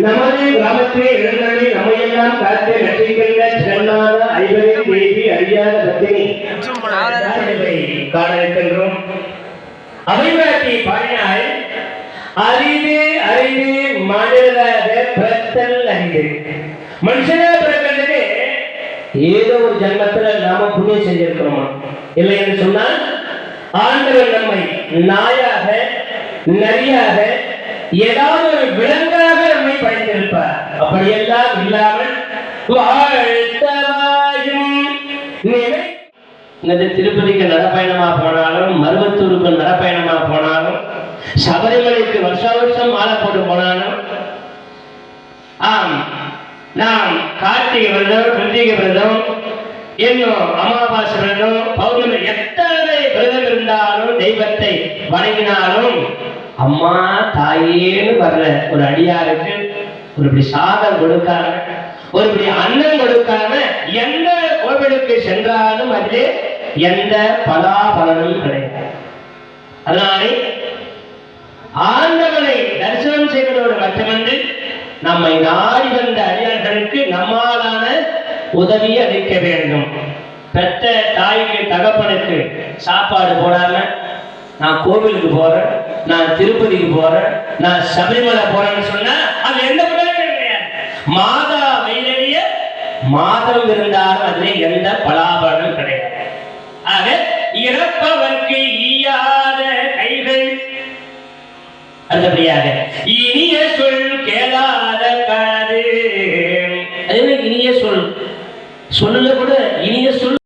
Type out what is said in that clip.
நமது கிராமத்திலே எழுந்தருளி நம்மையெல்லாம் காத்து ரட்சிக்கின்ற ஜெகநாத ஐவரின் தேவி அறியாத பத்தினி காண இருக்கின்றோம். அவைவாட்டி பாடினாய் அறிவே அறிவே மனிதராக பிறத்தல் அறிவு. மனுஷனா பிறக்கிறதுக்கு ஏதோ ஒரு ஜன்மத்துல நாம புண்ணியம் செஞ்சிருக்கிறோமா? இல்லை என்று சொன்னால் ஆண்டவர் நம்மை நாயாக நரியாக ஏதாவது ஒரு விலங்காக நம்மை படைத்திருப்பார். அப்படியெல்லாம் இல்லாமல் வாழ்த்தவாயும் திருப்பதிக்கு நடப்பயணமா போனாலும், மருவத்தூருக்கு நடப்பயணமா போனாலும், சபரிமலைக்கு வருஷா வருஷம் மாலை போட்டு போனாலும், நாம் கார்த்திகை விரதம், கிருத்திகை விரதம், இன்னும் அமாவாசை விரதம், பௌர்ணமி எத்தனை விரதம் இருந்தாலும், தெய்வத்தை வணங்கினாலும் அம்மா தாயேன்னு வர்ற ஒரு அடியாருக்கு ஒரு இப்படி சாதம் கொடுக்காம, ஒரு இப்படி அன்னம் கொடுக்காம எந்த கோவிலுக்கு சென்றாலும் அதிலே எந்த பலாபலனும் கிடையாது. அதனாலே ஆண்டவனை தரிசனம் செய்வதோடு மட்டுமன்று நம்மை நாடி வந்த அடியார்களுக்கு நம்மாலான உதவி அளிக்க வேண்டும். பெற்ற தாய்க்கு தகப்பனுக்கு சாப்பாடு போடாம நான் கோவிலுக்கு போறேன், நான் திருப்பதிக்கு போறேன், நான் சபரிமலை போறேன்னு சொன்னா அது எந்த பிரயோஜனம் கிடையாது. மாதா வைலரிய மாதம் இருந்தாலும் அதிலே எந்த பலாபலனும் கிடையாது. ஆக இறப்பவர்க்கு ஈயாத கைகள், அடுத்தபடியாக இனிய சொல் கேளாத காது. அதே மாதிரி இனிய சொல், சொல்லுல கூட இனிய சொல்